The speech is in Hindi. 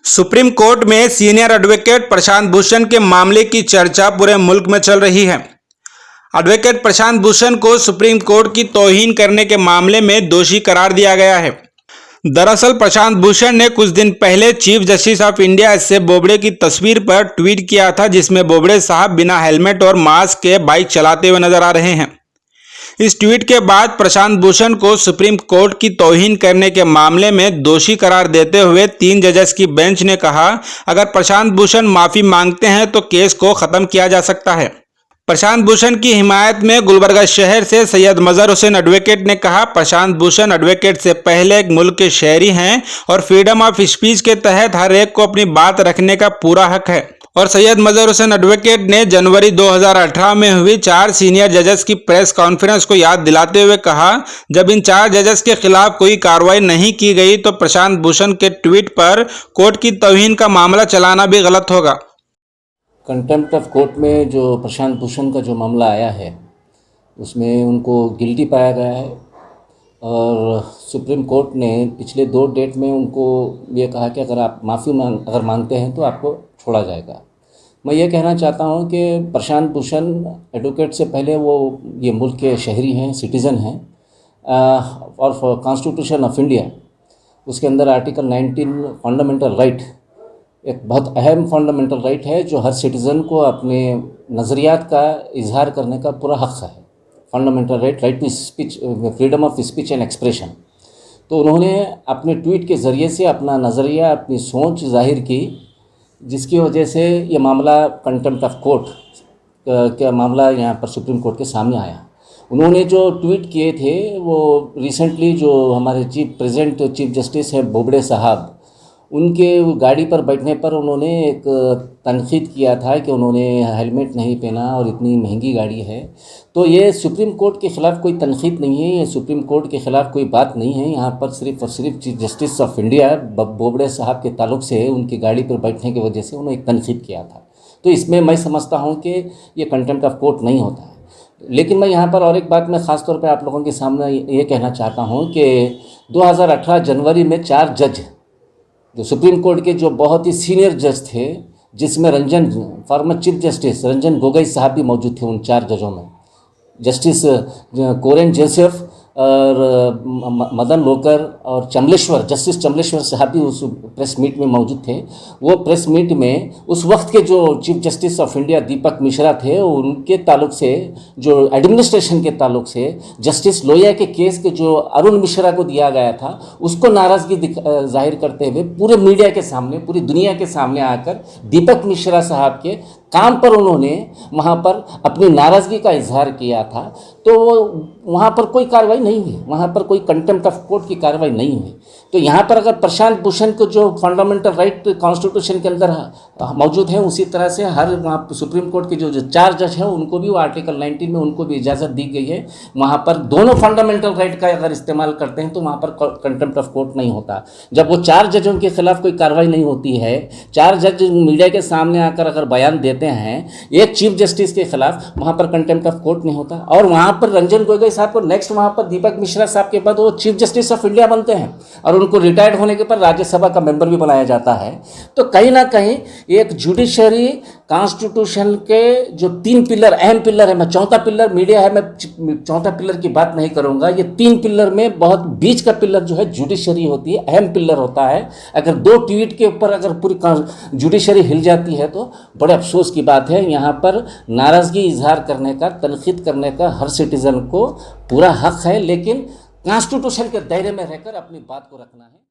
सुप्रीम कोर्ट में सीनियर एडवोकेट प्रशांत भूषण के मामले की चर्चा पूरे मुल्क में चल रही है। एडवोकेट प्रशांत भूषण को सुप्रीम कोर्ट की तौहीन करने के मामले में दोषी करार दिया गया है। दरअसल प्रशांत भूषण ने कुछ दिन पहले chief justice of India एस.ए. Bobde की तस्वीर पर ट्वीट किया था, जिसमें बोबडे साहब बिना हेलमेट और मास्क के बाइक चलाते हुए नजर आ रहे हैं। इस ट्वीट के बाद प्रशांत भूषण को सुप्रीम कोर्ट की तौहीन करने के मामले में दोषी करार देते हुए 3 जजेस की बेंच ने कहा, अगर प्रशांत भूषण माफी मांगते हैं तो केस को खत्म किया जा सकता है। प्रशांत भूषण की हिमायत में गुलबर्गा शहर से सैयद मजहर हुसैन एडवोकेट ने कहा, प्रशांत भूषण एडवोकेट से पहले एक मुल्क के शहरी हैं और फ्रीडम ऑफ स्पीच के तहत हर एक को अपनी बात रखने का पूरा हक है। और सैयद मजहर हुसैन एडवोकेट ने जनवरी 2018 में हुई 4 सीनियर जजेस की प्रेस कॉन्फ्रेंस को याद दिलाते हुए कहा, जब इन 4 जजेस के खिलाफ कोई कार्रवाई नहीं की गई तो प्रशांत भूषण के ट्वीट पर कोर्ट की तौहीन का मामला चलाना भी गलत होगा। कंटेम्प्ट ऑफ कोर्ट में जो प्रशांत भूषण का जो मामला आया है उसमें उनको गिल्टी पाया गया है और सुप्रीम कोर्ट ने पिछले 2 डेट में उनको ये कहा कि अगर आप माफ़ी अगर मांगते हैं तो आपको छोड़ा जाएगा। मैं ये कहना चाहता हूँ कि प्रशांत भूषण एडवोकेट से पहले वो ये मुल्क के शहरी हैं, सिटीज़न हैं और कॉन्स्टिट्यूशन ऑफ इंडिया उसके अंदर आर्टिकल 19 फंडामेंटल राइट एक बहुत अहम फंडामेंटल राइट है जो हर सिटीज़न को अपने नज़रियात का इजहार करने का पूरा हक़ है। Fundamental right to speech, freedom of speech and expression. तो उन्होंने अपने ट्वीट के ज़रिए से अपना नज़रिया, अपनी सोच जाहिर की, जिसकी वजह से ये मामला कंटेम्प्ट ऑफ कोर्ट का मामला यहाँ पर सुप्रीम कोर्ट के सामने आया। उन्होंने जो ट्वीट किए थे वो रिसेंटली जो हमारे प्रेजेंट चीफ जस्टिस हैं बोबडे साहब, उनके गाड़ी पर बैठने पर उन्होंने एक तनकीद किया था कि उन्होंने हेलमेट नहीं पहना और इतनी महंगी गाड़ी है। तो ये सुप्रीम कोर्ट के ख़िलाफ़ कोई तनकीद नहीं है, ये सुप्रीम कोर्ट के ख़िलाफ़ कोई बात नहीं है। यहाँ पर सिर्फ़ और सिर्फ chief justice of India Bobde साहब के ताल्लुक़ से उनकी गाड़ी पर बैठने की वजह से उन्होंने एक तनकीद किया था। तो इसमें मैं समझता हूँ कि ये कंटेम्प्ट ऑफ कोर्ट नहीं होता है। लेकिन मैं यहाँ पर और एक बात मैं ख़ास तौर पर आप लोगों के सामने ये कहना चाहता हूँ कि 2018 जनवरी में 4 जज जो सुप्रीम कोर्ट के जो बहुत ही सीनियर जज थे, जिसमें former chief justice Ranjan Gogoi साहब भी मौजूद थे, उन 4 जजों में जस्टिस कोरेन जोसेफ और मदन लोकर और जस्टिस चमलेश्वर साहब भी उस प्रेस मीट में मौजूद थे। वो प्रेस मीट में उस वक्त के जो चीफ जस्टिस ऑफ इंडिया दीपक मिश्रा थे, उनके ताल्लुक से जो एडमिनिस्ट्रेशन के ताल्लुक से जस्टिस लोहिया के केस के जो अरुण मिश्रा को दिया गया था उसको नाराज़गी जाहिर करते हुए पूरे मीडिया के सामने, पूरी दुनिया के सामने आकर दीपक मिश्रा साहब के काम पर उन्होंने वहाँ पर अपनी नाराज़गी का इजहार किया था। तो वहाँ पर कोई कार्रवाई नहीं हुई, वहाँ पर कोई कंटेम्प्ट ऑफ कोर्ट की कार्रवाई नहीं हुई। तो यहाँ पर अगर प्रशांत भूषण को जो फंडामेंटल राइट कॉन्स्टिट्यूशन के अंदर मौजूद है, उसी तरह से हर वहाँ सुप्रीम कोर्ट के जो 4 जज हैं उनको भी वो आर्टिकल 19 में उनको भी इजाज़त दी गई है। वहाँ पर दोनों फंडामेंटल राइट का अगर इस्तेमाल करते हैं तो वहाँ पर कंटेम्प्ट ऑफ कोर्ट नहीं होता। जब वो 4 जजों के खिलाफ कोई कार्रवाई नहीं होती है, 4 जज मीडिया के सामने आकर अगर बयान देते हैं एक चीफ जस्टिस के खिलाफ, वहाँ पर कंटेम्प्ट ऑफ कोर्ट नहीं होता। और वहाँ पर रंजन गोगोई साहब को नेक्स्ट वहाँ पर दीपक मिश्रा साहब के बाद वो चीफ जस्टिस ऑफ इंडिया बनते हैं और उनको रिटायर्ड होने के बाद राज्यसभा का मेंबर भी बनाया जाता है। तो कहीं ना कहीं एक जुडिशरी कॉन्स्टिट्यूशन के जो 3 पिलर, अहम पिलर है, मैं चौथा पिलर मीडिया है, मैं चौथा पिलर की बात नहीं करूँगा। ये 3 पिलर में बहुत बीच का पिलर जो है जुडिशरी होती है, अहम पिलर होता है। अगर 2 ट्वीट के ऊपर अगर पूरी जुडिशरी हिल जाती है तो बड़े अफसोस की बात है। यहाँ पर नाराज़गी इजहार करने का, तनकीद करने का हर सिटीज़न को पूरा हक है, लेकिन कॉन्स्टिट्यूशन के दायरे में रहकर अपनी बात को रखना है।